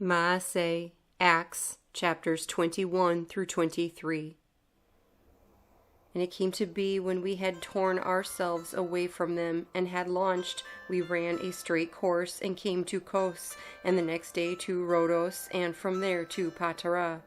Maaseh, Acts, chapters 21 through 23. And it came to be, when we had torn ourselves away from them, and had launched, we ran a straight course, and came to Kos, and the next day to Rhodos, and from there to Patara.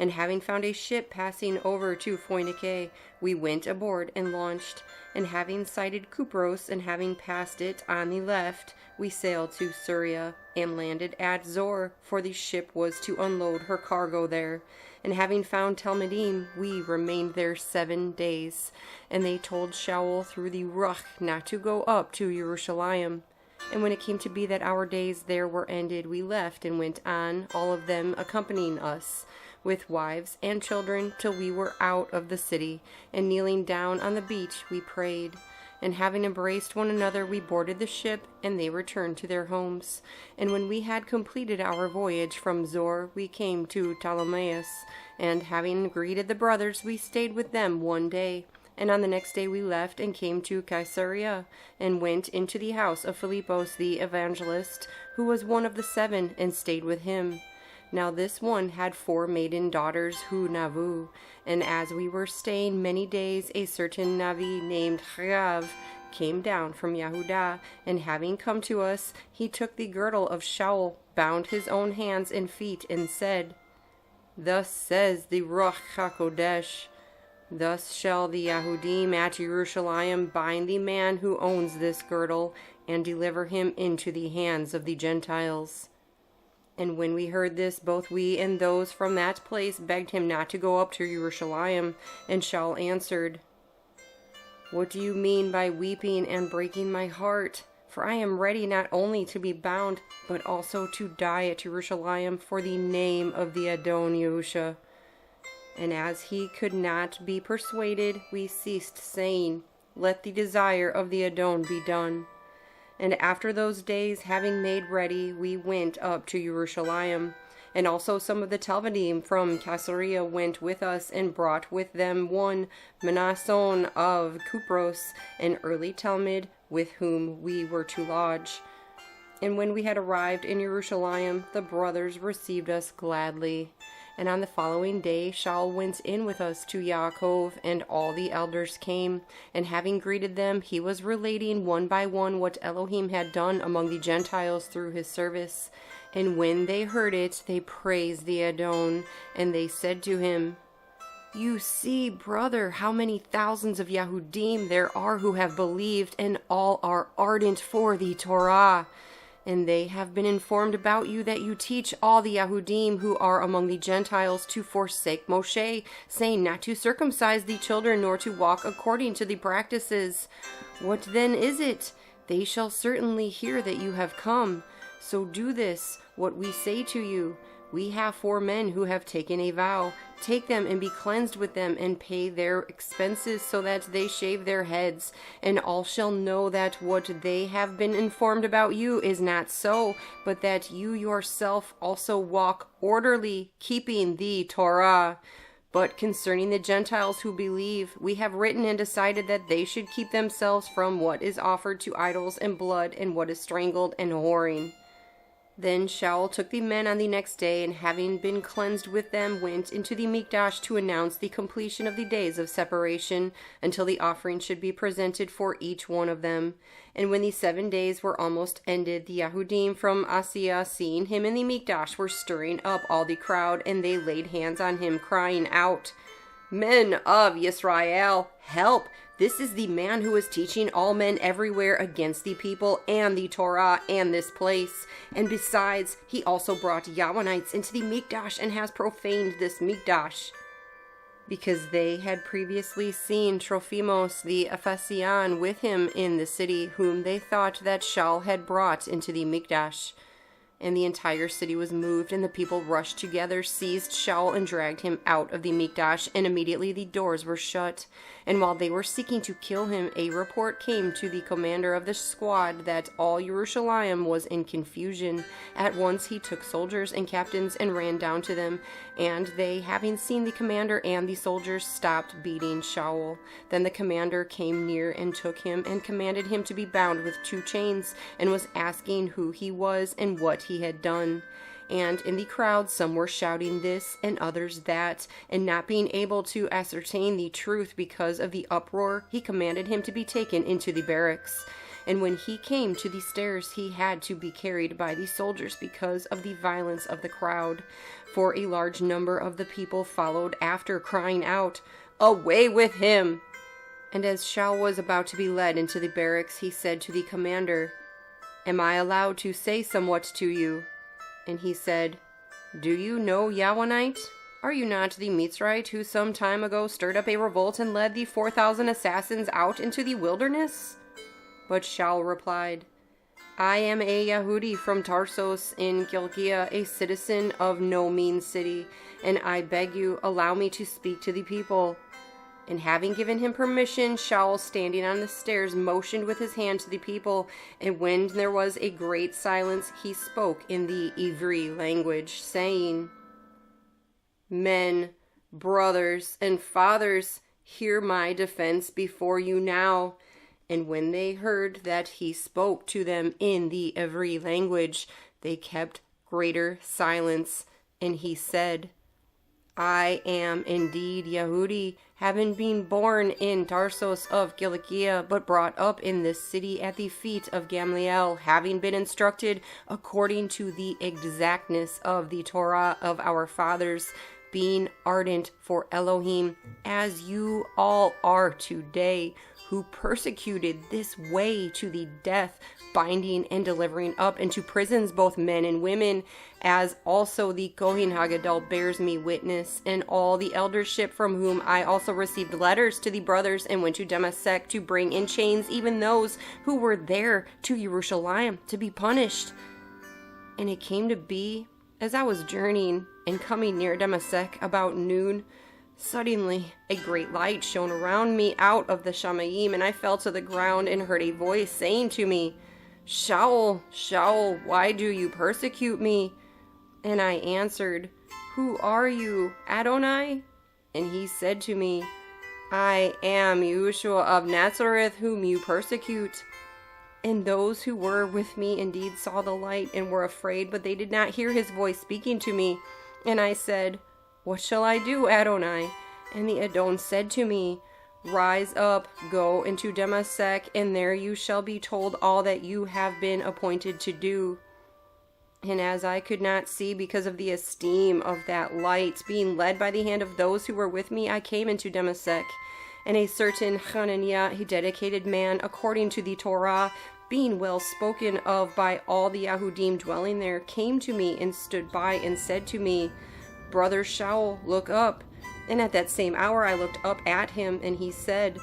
And having found a ship passing over to Phoenice, we went aboard and launched. And having sighted Cupros, and having passed it on the left, we sailed to Syria, and landed at Zor, for the ship was to unload her cargo there. And having found Talmudim, we remained there 7 days. And they told Sha'ul through the Ruah not to go up to Jerusalem. And when it came to be that our days there were ended, we left and went on, all of them accompanying us, with wives and children, till we were out of the city. And kneeling down on the beach, we prayed. And having embraced one another, we boarded the ship, and they returned to their homes. And when we had completed our voyage from Zor, we came to Ptolemais. And having greeted the brothers, we stayed with them 1 day. And on the next day we left, and came to Caesarea, and went into the house of Philippos the evangelist, who was one of the 7, and stayed with him. Now this one had 4 maiden daughters, who Navu. And as we were staying many days, a certain Navi named Chagav came down from Yehuda, and having come to us, he took the girdle of Sha'ul, bound his own hands and feet, and said, Thus says the Ruach HaKodesh, Thus shall the Yahudim at Jerusalem bind the man who owns this girdle, and deliver him into the hands of the Gentiles. And when we heard this, both we and those from that place begged him not to go up to Jerusalem. And Sha'ul answered, What do you mean by weeping and breaking my heart? For I am ready not only to be bound, but also to die at Jerusalem for the name of the Adon Yahusha. And as he could not be persuaded, we ceased, saying, Let the desire of the Adon be done. And after those days, having made ready, we went up to Jerusalem. And also some of the Talmudim from Caesarea went with us, and brought with them one Manason of Cupros, an early Talmud, with whom we were to lodge. And when we had arrived in Jerusalem, the brothers received us gladly. And on the following day Sha'ul went in with us to Yaakov, and all the elders came. And having greeted them, he was relating one by one what Elohim had done among the Gentiles through his service. And when they heard it, they praised the Adon. And they said to him, You see, brother, how many thousands of Yahudim there are who have believed, and all are ardent for the Torah. And they have been informed about you that you teach all the Yahudim who are among the Gentiles to forsake Moshe, saying not to circumcise the children, nor to walk according to the practices. What then is it? They shall certainly hear that you have come. So do this, what we say to you. We have 4 men who have taken a vow. Take them and be cleansed with them, and pay their expenses, so that they shave their heads. And all shall know that what they have been informed about you is not so, but that you yourself also walk orderly, keeping the Torah. But concerning the Gentiles who believe, we have written and decided that they should keep themselves from what is offered to idols and blood, and what is strangled and whoring. Then Sha'ul took the men on the next day, and having been cleansed with them, went into the Mikdash to announce the completion of the days of separation, until the offering should be presented for each one of them. And when the 7 days were almost ended, the Yahudim from Asiya, seeing him in the Mikdash, were stirring up all the crowd, and they laid hands on him, crying out, Men of Yisrael, help! This is the man who is teaching all men everywhere against the people and the Torah and this place. And besides, he also brought Yawanites into the Mikdash, and has profaned this Mikdash. Because they had previously seen Trophimus the Ephesian with him in the city, whom they thought that Sha'ul had brought into the Mikdash. And the entire city was moved, and the people rushed together, seized Sha'ul, and dragged him out of the Mikdash, and immediately the doors were shut. And while they were seeking to kill him, a report came to the commander of the squad that all Jerusalem was in confusion. At once he took soldiers and captains and ran down to them, and they, having seen the commander and the soldiers, stopped beating Sha'ul. Then the commander came near and took him, and commanded him to be bound with 2 chains, and was asking who he was and what he had done. And in the crowd some were shouting this and others that, and not being able to ascertain the truth because of the uproar, he commanded him to be taken into the barracks. And when he came to the stairs, he had to be carried by the soldiers because of the violence of the crowd. For a large number of the people followed after, crying out, "Away with him!" And as Sha'ul was about to be led into the barracks, he said to the commander, "Am I allowed to say somewhat to you?" And he said, "Do you know Yahweh? Are you not the Mitzrite who some time ago stirred up a revolt and led the 4,000 assassins out into the wilderness?" But Sha'ul replied, "I am a Yehudi from Tarsos in Kilkia, a citizen of no mean city, and I beg you, allow me to speak to the people." And having given him permission, Sha'ul, standing on the stairs, motioned with his hand to the people, and when there was a great silence, he spoke in the Ibri language, saying, "Men, brothers, and fathers, hear my defense before you now." And when they heard that he spoke to them in the Ibri language, they kept greater silence. And he said, "I am indeed Yehudi, having been born in Tarsos of Cilicia, but brought up in this city at the feet of Gamaliel, having been instructed according to the exactness of the Torah of our fathers, being ardent for Elohim, as you all are today, who persecuted this way to the death, binding and delivering up into prisons both men and women, as also the Kohen Hagadol bears me witness, and all the eldership, from whom I also received letters to the brothers, and went to Damascus to bring in chains even those who were there to Jerusalem to be punished. And it came to be, as I was journeying and coming near Damascus about noon, suddenly a great light shone around me out of the Shamayim, and I fell to the ground and heard a voice saying to me, "Sha'ul, Sha'ul, why do you persecute me?" And I answered, "Who are you, Adonai?" And he said to me, "I am Yahusha of Nazareth, whom you persecute." And those who were with me indeed saw the light and were afraid, but they did not hear his voice speaking to me. And I said, "What shall I do, Adonai?" And the Adon said to me, "Rise up, go into Damascus, and there you shall be told all that you have been appointed to do." And as I could not see because of the esteem of that light, being led by the hand of those who were with me, I came into Damascus. And a certain Hananiah, a dedicated man according to the Torah, being well spoken of by all the Yahudim dwelling there, came to me and stood by and said to me, "Brother Sha'ul, look up." And at that same hour I looked up at him, and he said,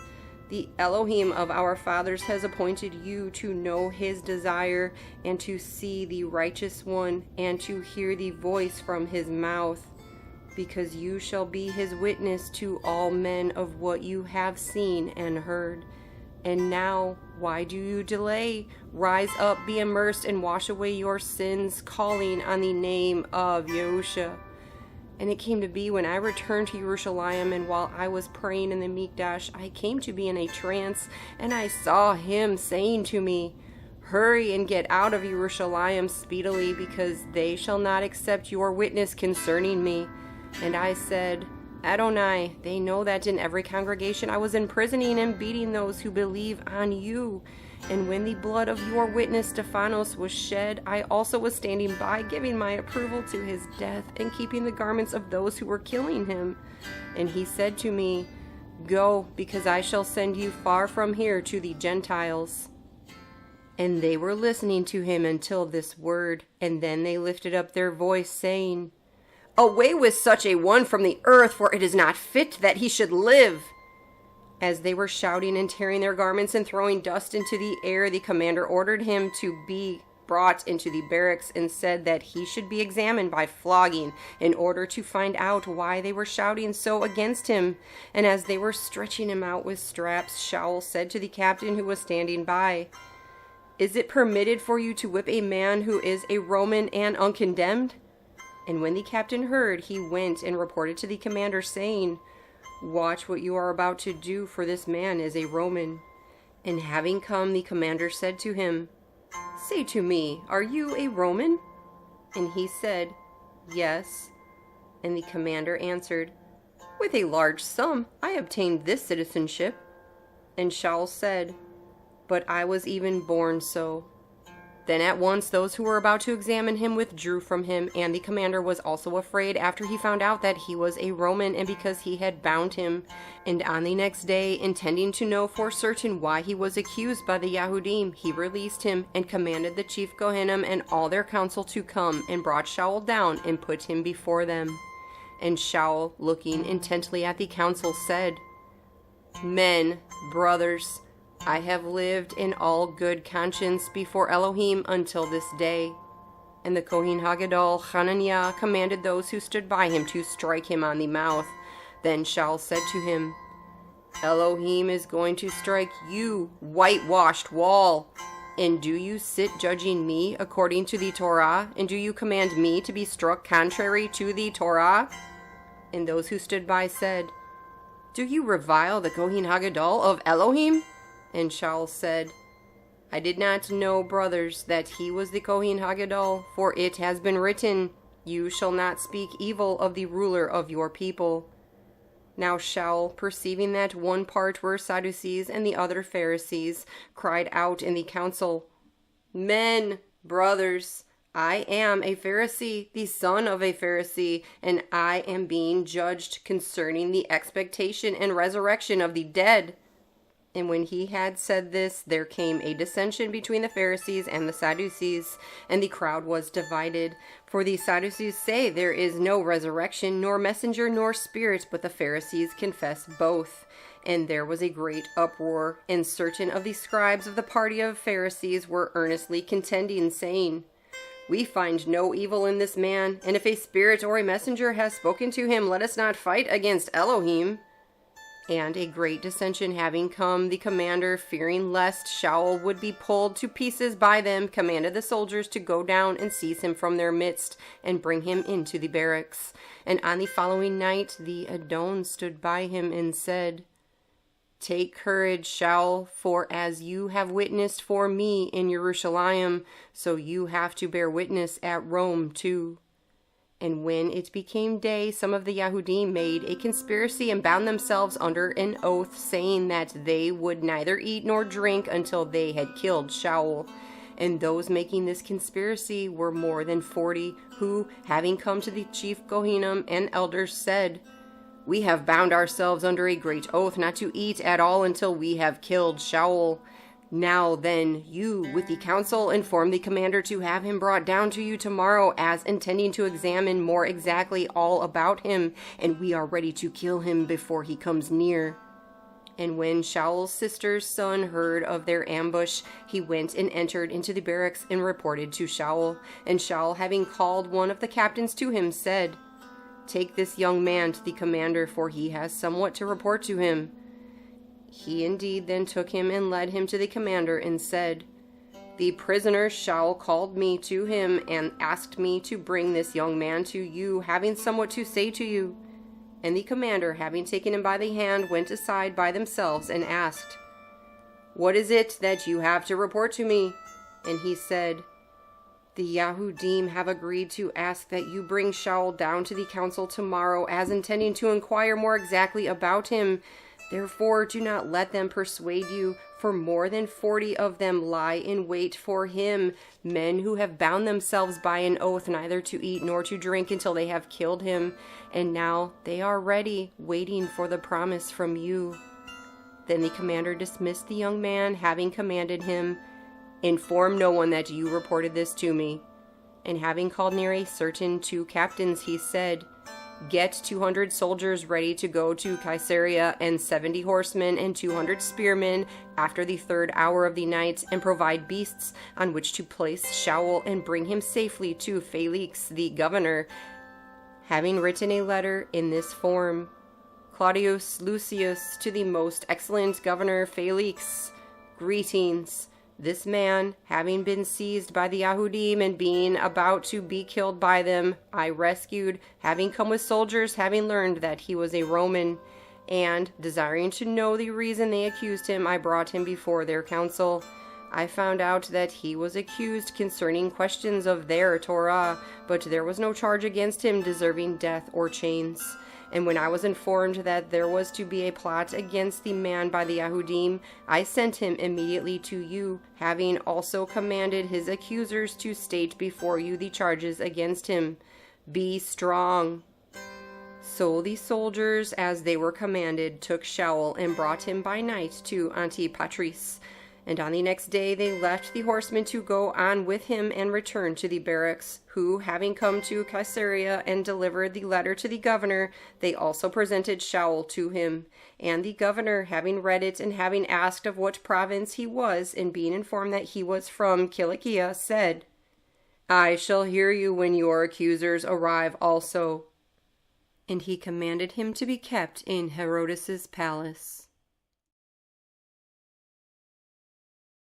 "The Elohim of our fathers has appointed you to know his desire, and to see the righteous one, and to hear the voice from his mouth, because you shall be his witness to all men of what you have seen and heard. And now, why do you delay? Rise up, be immersed, and wash away your sins, calling on the name of Yahusha." And it came to be, when I returned to Jerusalem, and while I was praying in the Mikdash, I came to be in a trance, and I saw him saying to me, "Hurry and get out of Jerusalem speedily, because they shall not accept your witness concerning me." And I said, "Adonai, they know that in every congregation I was imprisoning and beating those who believe on you. And when the blood of your witness Stephanos was shed, I also was standing by, giving my approval to his death, and keeping the garments of those who were killing him." And he said to me, "Go, because I shall send you far from here to the Gentiles." And they were listening to him until this word, and then they lifted up their voice, saying, "Away with such a one from the earth, for it is not fit that he should live." As they were shouting and tearing their garments and throwing dust into the air, the commander ordered him to be brought into the barracks, and said that he should be examined by flogging, in order to find out why they were shouting so against him. And as they were stretching him out with straps, Sha'ul said to the captain who was standing by, "Is it permitted for you to whip a man who is a Roman and uncondemned?" And when the captain heard, he went and reported to the commander, saying, "Watch what you are about to do, for this man is a Roman." And having come, the commander said to him, "Say to me, are you a Roman?" And he said, Yes. And the commander answered, With a large sum I obtained this citizenship. And Sha'ul said, But I was even born so. Then at once those who were about to examine him withdrew from him, and the commander was also afraid after he found out that he was a Roman, and because he had bound him. And on the next day, intending to know for certain why he was accused by the Yahudim, he released him, and commanded the chief Kohanim and all their council to come, and brought Sha'ul down, and put him before them. And Sha'ul, looking intently at the council, said, Men, brothers, I have lived in all good conscience before Elohim until this day. And the Kohen Hagadol Hananiah commanded those who stood by him to strike him on the mouth. Then Sha'ul said to him, Elohim is going to strike you, whitewashed wall. And do you sit judging me according to the Torah? And do you command me to be struck contrary to the Torah? And those who stood by said, Do you revile the Kohen Hagadol of Elohim? And Sha'ul said, I did not know, brothers, that he was the Kohen Hagadol, for it has been written, You shall not speak evil of the ruler of your people. Now Sha'ul, perceiving that one part were Sadducees and the other Pharisees, cried out in the council, Men, brothers, I am a Pharisee, the son of a Pharisee, and I am being judged concerning the expectation and resurrection of the dead. And when he had said this, there came a dissension between the Pharisees and the Sadducees, and the crowd was divided. For the Sadducees say there is no resurrection, nor messenger, nor spirit, but the Pharisees confess both. And there was a great uproar, and certain of the scribes of the party of Pharisees were earnestly contending, saying, We find no evil in this man, and if a spirit or a messenger has spoken to him, let us not fight against Elohim. And a great dissension having come, the commander, fearing lest Sha'ul would be pulled to pieces by them, commanded the soldiers to go down and seize him from their midst, and bring him into the barracks. And on the following night the Adon stood by him and said, Take courage, Sha'ul, for as you have witnessed for me in Jerusalem, so you have to bear witness at Rome too. And when it became day, some of the Yahudim made a conspiracy and bound themselves under an oath, saying that they would neither eat nor drink until they had killed Sha'ul. And those making this conspiracy were more than 40, who, having come to the chief Kohanim and elders, said, We have bound ourselves under a great oath not to eat at all until we have killed Sha'ul. Now then, you, with the council, inform the commander to have him brought down to you tomorrow, as intending to examine more exactly all about him, and we are ready to kill him before he comes near. And when Sha'ul's sister's son heard of their ambush, he went and entered into the barracks and reported to Sha'ul. And Sha'ul, having called one of the captains to him, said, Take this young man to the commander, for he has somewhat to report to him. He indeed then took him and led him to the commander and said, The prisoner Sha'ul called me to him and asked me to bring this young man to you, having somewhat to say to you. And the commander, having taken him by the hand, went aside by themselves and asked, What is it that you have to report to me? And he said, The Yahudim have agreed to ask that you bring Sha'ul down to the council tomorrow, as intending to inquire more exactly about him. Therefore, do not let them persuade you, for more than 40 of them lie in wait for him, men who have bound themselves by an oath neither to eat nor to drink until they have killed him. And now they are ready, waiting for the promise from you. Then the commander dismissed the young man, having commanded him, Inform no one that you reported this to me. And having called near a certain 2 captains, he said, Get 200 soldiers ready to go to Caesarea, and 70 horsemen and 200 spearmen after the 3rd hour of the night, and provide beasts on which to place Sha'ul, and bring him safely to Felix the governor. Having written a letter in this form, Claudius Lucius, to the most excellent governor Felix, greetings. This man, having been seized by the Yahudim and being about to be killed by them, I rescued, having come with soldiers, having learned that he was a Roman. And, desiring to know the reason they accused him, I brought him before their council. I found out that he was accused concerning questions of their Torah, but there was no charge against him deserving death or chains. And when I was informed that there was to be a plot against the man by the Yahudim, I sent him immediately to you, having also commanded his accusers to state before you the charges against him. Be strong. So the soldiers, as they were commanded, took Sha'ul and brought him by night to Antipatris. And on the next day they left the horsemen to go on with him and return to the barracks, who, having come to Caesarea and delivered the letter to the governor, they also presented Sha'ul to him. And the governor, having read it and having asked of what province he was, and being informed that he was from Cilicia, said, I shall hear you when your accusers arrive also. And he commanded him to be kept in Herodes's palace.